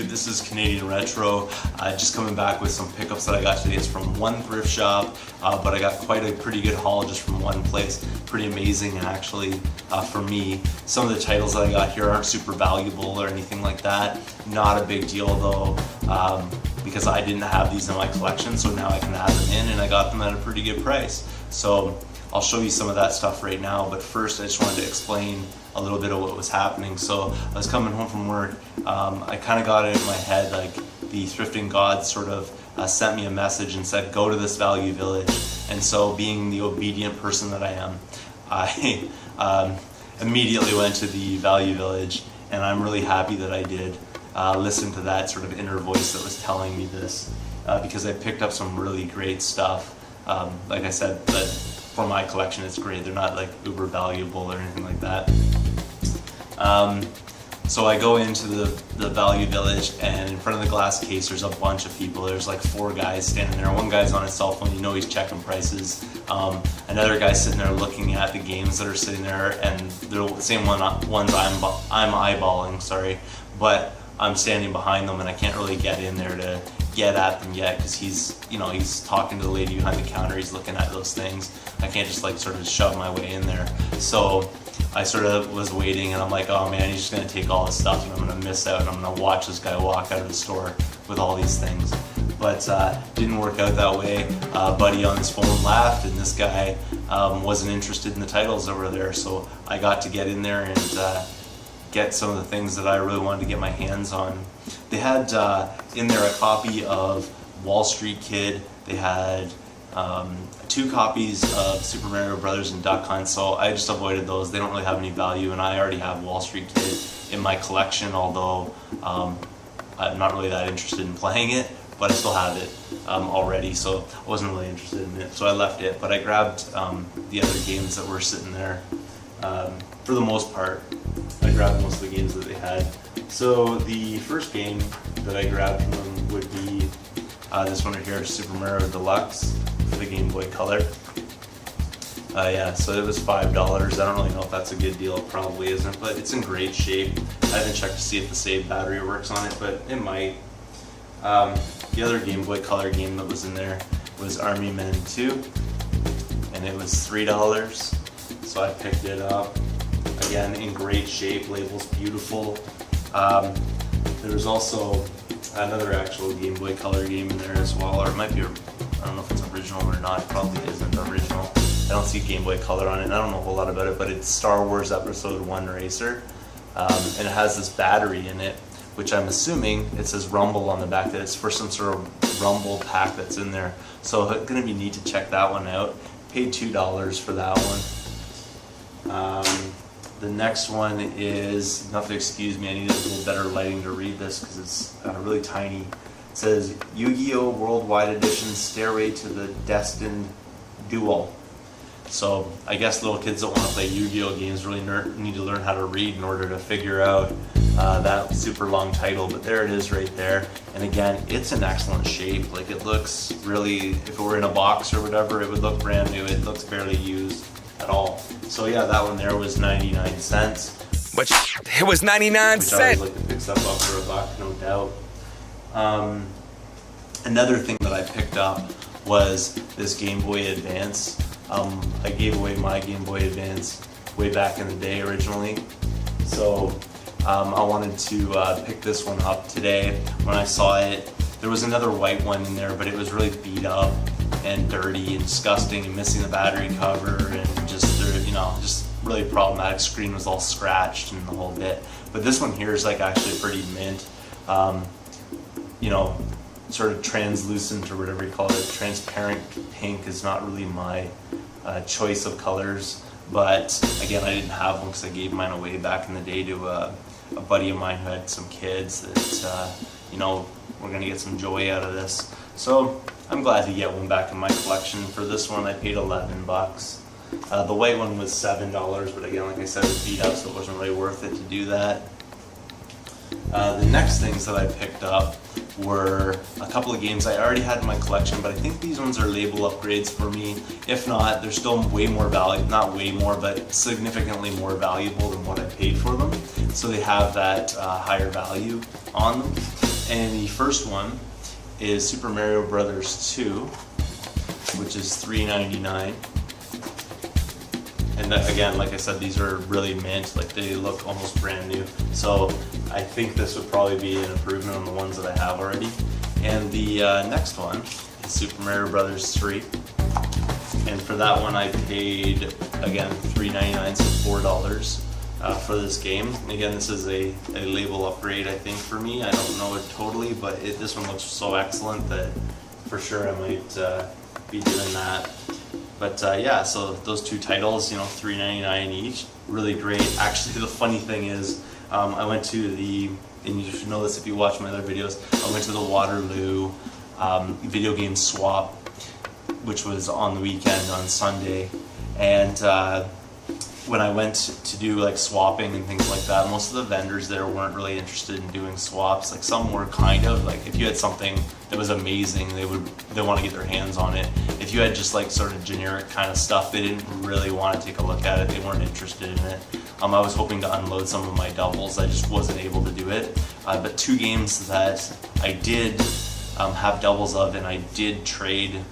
This is Canadian Retro, just coming back with some pickups that I got today. It's from one thrift shop, but I got quite a pretty good haul just from one place. Pretty amazing actually for me. Some of the titles that I got here aren't super valuable or anything like that. Not a big deal though, because I didn't have these in my collection, so now I can add them in, and I got them at a pretty good price. So I'll show you some of that stuff right now, but first I just wanted to explain a little bit of what was happening. So I was coming home from work, I kind of got it in my head, like the thrifting gods sort of sent me a message and said, go to this value village. And so being the obedient person that I am, I immediately went to the value village, and I'm really happy that I did listen to that sort of inner voice that was telling me this, because I picked up some really great stuff. Like I said, but for my collection it's great. They're not like uber valuable or anything like that. So I go into the value village, and in front of the glass case there's a bunch of people. There's like 4 guys standing there. One guy's on his cell phone, you know he's checking prices. Another guy's sitting there looking at the games that are sitting there, and they're the same ones I'm eyeballing, sorry, but I'm standing behind them and I can't really get in there to get at them yet, because he's talking to the lady behind the counter. He's looking at those things. I can't just like sort of shove my way in there. So I sort of was waiting, and I'm like, oh man, he's just gonna take all this stuff and I'm gonna miss out, and I'm gonna watch this guy walk out of the store with all these things. But didn't work out that way. Buddy on his phone laughed, and this guy wasn't interested in the titles over there. So I got to get in there and get some of the things that I really wanted to get my hands on. They had in there a copy of Wall Street Kid. They had 2 copies of Super Mario Brothers and Duck Hunt, so I just avoided those. They don't really have any value, and I already have Wall Street Kid in my collection, although I'm not really that interested in playing it, but I still have it already, so I wasn't really interested in it, so I left it. But I grabbed the other games that were sitting there. For the most part, I grabbed most of the games that they had. So the first game that I grabbed from them would be this one right here, Super Mario Deluxe for the Game Boy Color. Yeah, so it was $5. I don't really know if that's a good deal. It probably isn't, but it's in great shape. I haven't checked to see if the save battery works on it, but it might. The other Game Boy Color game that was in there was Army Men 2, and it was $3. So I picked it up. Again, in great shape, label's beautiful. There was also another actual Game Boy Color game in there as well, or it might be, I don't know if it's original or not. It probably isn't original. I don't see Game Boy Color on it, and I don't know a whole lot about it, but it's Star Wars Episode 1 Racer, and it has this battery in it, which I'm assuming it says Rumble on the back, that it's for some sort of Rumble pack that's in there. So it's going to be neat to check that one out. Paid $2 for that one. The next one is, you have to excuse me, I need a little better lighting to read this because it's really tiny. It says Yu-Gi-Oh! Worldwide Edition Stairway to the Destined Duel. So I guess little kids that want to play Yu-Gi-Oh! Games really need to learn how to read in order to figure out that super long title, but there it is right there. And again, it's in excellent shape. Like, it looks really, if it were in a box or whatever, it would look brand new. It looks barely used at all. So yeah, that one there was 99 cents. But it was 99 cents. Which I always like to pick stuff up for $1, no doubt. Another thing that I picked up was this Game Boy Advance. I gave away my Game Boy Advance way back in the day originally. So I wanted to pick this one up today. When I saw it, there was another white one in there, but it was really beat up and dirty and disgusting and missing the battery cover, and just really problematic. Screen was all scratched and the whole bit. But this one here is like actually pretty mint. Sort of translucent, or whatever you call it. Transparent pink is not really my choice of colors, but again, I didn't have one because I gave mine away back in the day to a buddy of mine who had some kids that we're gonna get some joy out of this. So I'm glad to get one back in my collection. For this one I paid $11. The white one was $7, but again, like I said, it was beat up, so it wasn't really worth it to do that. The next things that I picked up were a couple of games I already had in my collection, but I think these ones are label upgrades for me. If not, they're still way more valuable, not way more, but significantly more valuable than what I paid for them. So they have that higher value on them. And the first one is Super Mario Brothers 2, which is $3.99. And again, like I said, these are really mint, like they look almost brand new. So I think this would probably be an improvement on the ones that I have already. And the next one is Super Mario Brothers 3. And for that one I paid, again, $3.99, so $4 for this game. And again, this is a label upgrade, I think, for me. I don't know it totally, but this one looks so excellent that for sure I might be doing that. But yeah, so those two titles, you know, $3.99 each, really great. Actually, the funny thing is, I went to and you should know this if you watch my other videos, I went to the Waterloo video game swap, which was on the weekend on Sunday, and when I went to do like swapping and things like that, most of the vendors there weren't really interested in doing swaps. Like some were kind of, like if you had something that was amazing, they want to get their hands on it. If you had just like sort of generic kind of stuff, they didn't really want to take a look at it. They weren't interested in it. I was hoping to unload some of my doubles. I just wasn't able to do it. But two games that I did have doubles of, and I did trade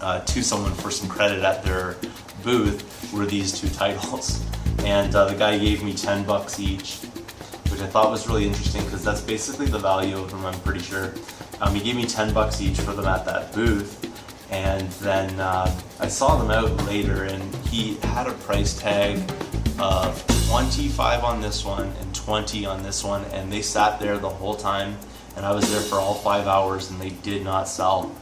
to someone for some credit at their booth, were these two titles. And the guy gave me $10 each, which I thought was really interesting because that's basically the value of them, I'm pretty sure. He gave me $10 each for them at that booth, and then I saw them out later, and he had a price tag of $25 on this one and $20 on this one, and they sat there the whole time, and I was there for all 5 hours, and they did not sell.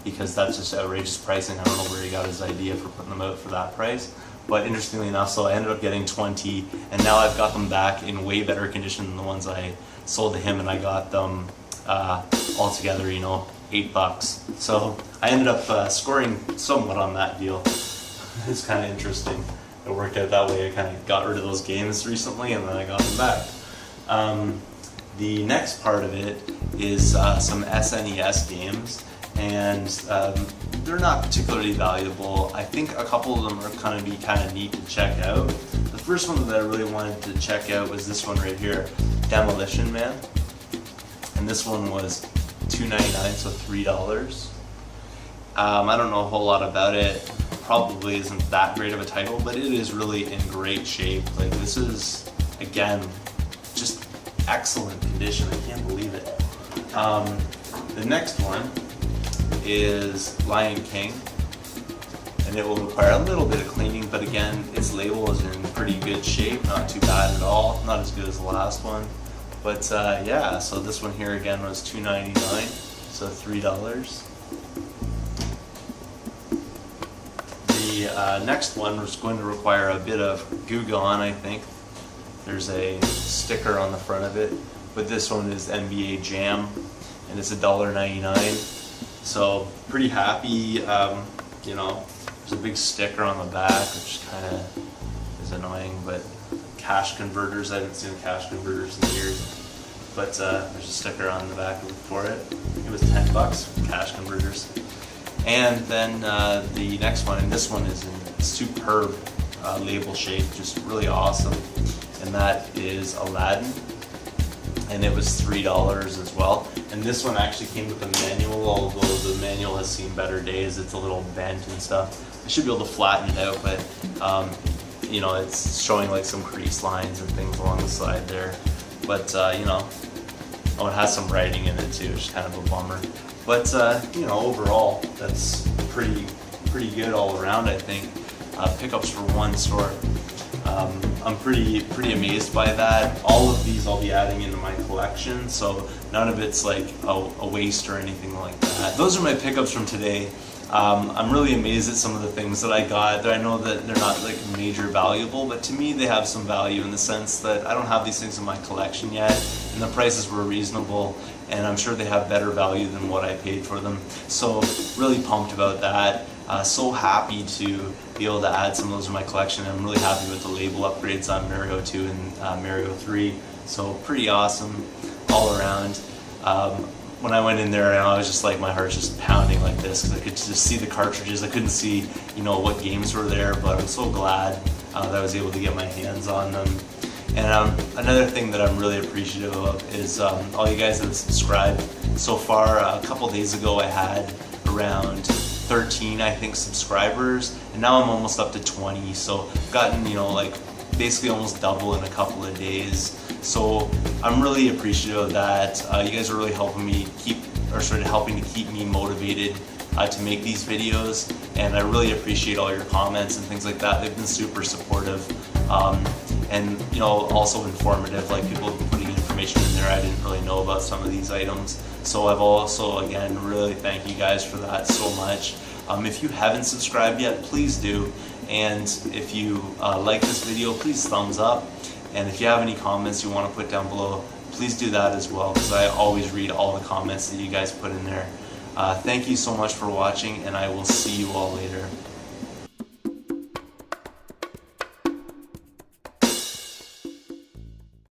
Because that's just outrageous pricing. I don't know where he got his idea for putting them out for that price. But interestingly enough, so I ended up getting 20, and now I've got them back in way better condition than the ones I sold to him, and I got them all together, you know, $8. So I ended up scoring somewhat on that deal. It's kind of interesting. It worked out that way. I kind of got rid of those games recently, and then I got them back. The next part of it is some SNES games. And they're not particularly valuable. I think a couple of them are kind of neat to check out. The first one that I really wanted to check out was this one right here, Demolition Man. And this one was $2.99, so $3. I don't know a whole lot about it. Probably isn't that great of a title, but it is really in great shape. Like this is, again, just excellent condition. I can't believe it. The next one is Lion King, and it will require a little bit of cleaning, but again, its label is in pretty good shape, not too bad at all, not as good as the last one. But yeah, so this one here again was $2.99, so $3. The next one was going to require a bit of Goo Gone, I think. There's a sticker on the front of it, but this one is NBA Jam, and it's $1.99. So pretty happy, you know, there's a big sticker on the back, which kind of is annoying, but cash converters, I haven't seen cash converters in years, but there's a sticker on the back for it. It was $10 cash converters. And then the next one, and this one is in superb label shape, just really awesome, and that is Aladdin. And it was $3 as well. And this one actually came with a manual, although the manual has seen better days. It's a little bent and stuff. I should be able to flatten it out, but you know, it's showing like some crease lines and things along the side there. But you know, oh, it has some writing in it too, which is kind of a bummer. But you know, overall, that's pretty good all around, I think. Pickups for one store. I'm pretty amazed by that. All of these I'll be adding into my collection, so none of it's like a waste or anything like that. Those are my pickups from today. I'm really amazed at some of the things that I got. I know that they're not like major valuable, but to me they have some value in the sense that I don't have these things in my collection yet, and the prices were reasonable, and I'm sure they have better value than what I paid for them. So really pumped about that. So happy to be able to add some of those to my collection. I'm really happy with the label upgrades on Mario 2 and Mario 3. So pretty awesome all around. When I went in there, I was just like, my heart's just pounding like this because I could just see the cartridges. I couldn't see, what games were there, but I'm so glad that I was able to get my hands on them. And another thing that I'm really appreciative of is all you guys that have subscribed. So far, a couple days ago, I had around 13, I think, subscribers, and now I'm almost up to 20. So I've gotten, basically almost double in a couple of days. So I'm really appreciative of that. You guys are really helping me helping to keep me motivated to make these videos, and I really appreciate all your comments and things like that. They've been super supportive, and also informative. Like, people have been putting information in there I didn't really know about some of these items. So I've also, again, really thank you guys for that so much. If you haven't subscribed yet, please do. And if you like this video, please thumbs up. And if you have any comments you want to put down below, please do that as well, because I always read all the comments that you guys put in there. Thank you so much for watching, and I will see you all later.